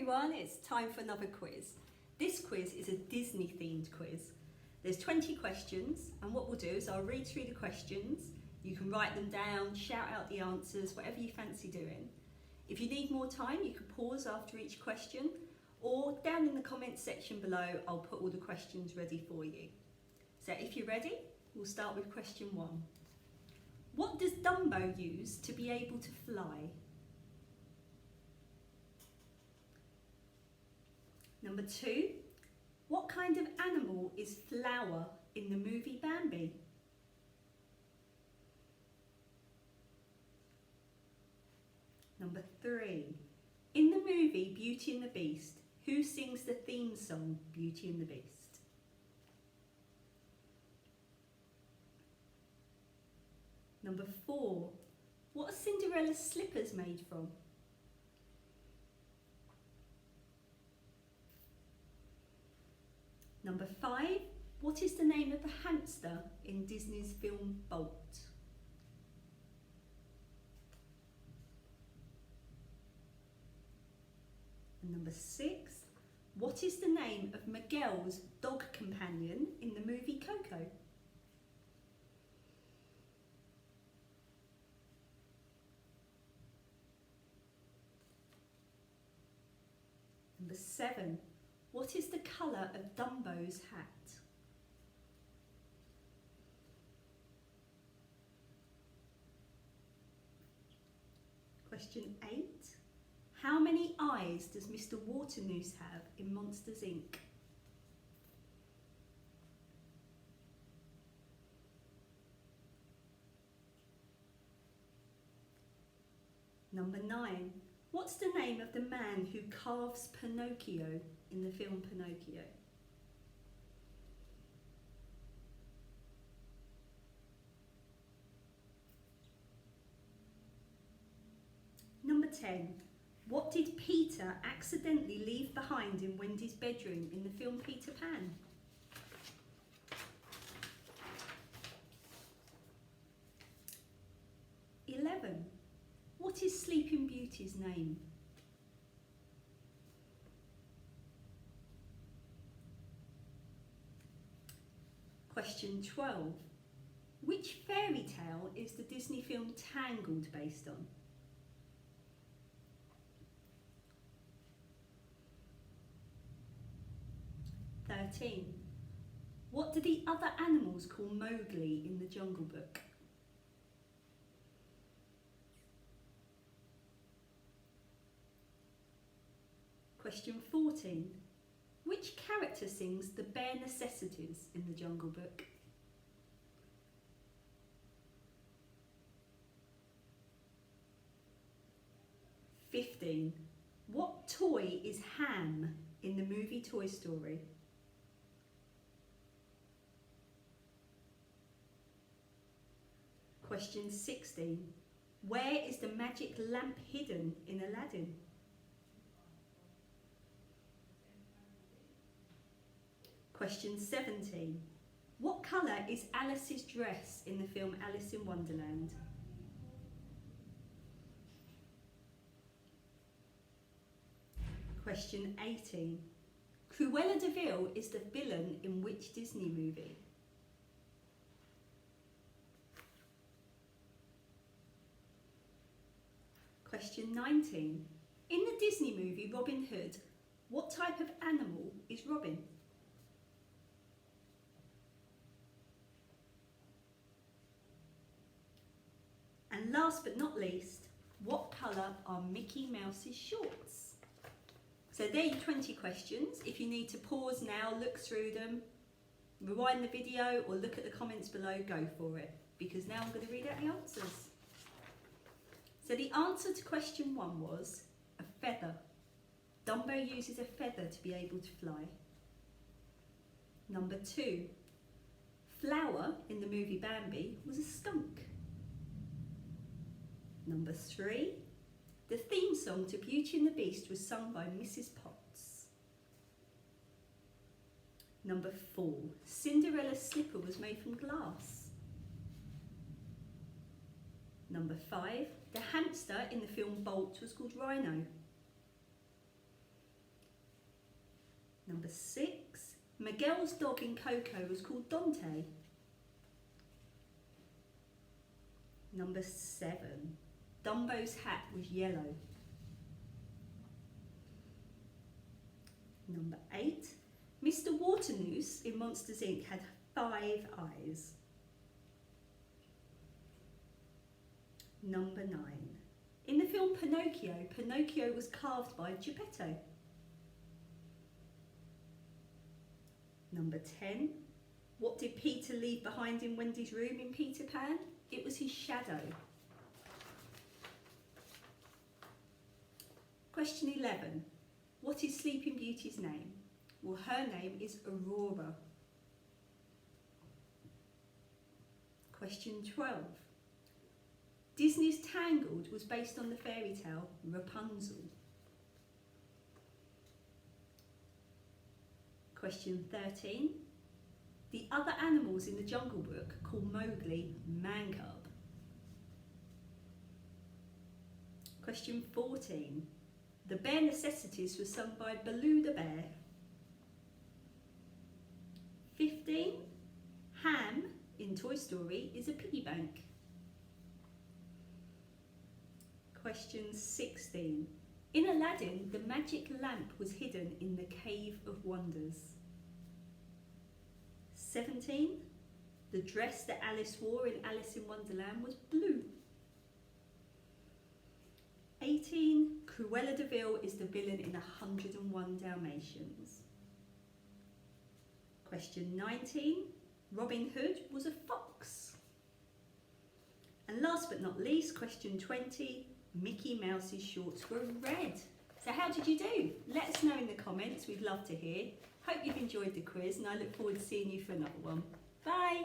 everyone, it's time for another quiz. This quiz is a Disney themed quiz. There's 20 questions, and what we'll do is I'll read through the questions, you can write them down, shout out the answers, whatever you fancy doing. If you need more time, you can pause after each question, or down in the comments section below, I'll put all the questions ready for you. So if you're ready, we'll start with question 1. What does Dumbo use to be able to fly? Number 2, what kind of animal is Flower in the movie Bambi? Number 3, in the movie Beauty and the Beast, who sings the theme song Beauty and the Beast? Number 4, what are Cinderella's slippers made from? Number 5, what is the name of the hamster in Disney's film Bolt? And number 6, what is the name of Miguel's dog companion in the movie Coco? Number 7, what is the colour of Dumbo's hat? Question 8. How many eyes does Mr. Waternoose have in Monsters, Inc? Number 9. What's the name of the man who carves Pinocchio in the film Pinocchio? Number 10. What did Peter accidentally leave behind in Wendy's bedroom in the film Peter Pan? What is Sleeping Beauty's name? Question 12. Which fairy tale is the Disney film Tangled based on? What do the other animals call Mowgli in the Jungle Book? Question 14. Which character sings the bare necessities in the Jungle Book? What toy is Hamm in the movie Toy Story? Question 16. Where is the magic lamp hidden in Aladdin? Question 17. What colour is Alice's dress in the film Alice in Wonderland? Question 18. Cruella de Vil is the villain in which Disney movie? Question 19. In the Disney movie Robin Hood, what type of animal is Robin? And last but not least, what colour are Mickey Mouse's shorts? So there are your 20 questions. If you need to pause now, look through them, rewind the video or look at the comments below, go for it. Because now I'm going to read out the answers. So the answer to question 1 was a feather. Dumbo uses a feather to be able to fly. Number 2, Flower in the movie Bambi was a skunk. Number 3, the theme song to Beauty and the Beast was sung by Mrs. Potts. Number 4, Cinderella's slipper was made from glass. Number 5, the hamster in the film Bolt was called Rhino. Number 6. Miguel's dog in Coco was called Dante. Number 7. Dumbo's hat was yellow. Number 8. Mr. Waternoose in Monsters Inc. had 5 eyes. Number 9. In the film Pinocchio, Pinocchio was carved by Geppetto. Number 10. What did Peter leave behind in Wendy's room in Peter Pan? It was his shadow. Question 11. What is Sleeping Beauty's name? Well, her name is Aurora. Question 12. Disney's Tangled was based on the fairy tale Rapunzel. Question 13. The other animals in the Jungle Book call Mowgli man cub. Question 14. The Bare Necessities was sung by Baloo the bear. 15. Hamm in Toy Story is a piggy bank. Question 16. In Aladdin, the magic lamp was hidden in the Cave of Wonders. 17. The dress that Alice wore in Alice in Wonderland was blue. 18. Cruella de Vil is the villain in 101 Dalmatians. Question 19. Robin Hood was a fox. And last but not least, question 20. Mickey Mouse's shorts were red. So how did you do? Let us know in the comments, we'd love to hear. Hope you've enjoyed the quiz and I look forward to seeing you for another one. Bye!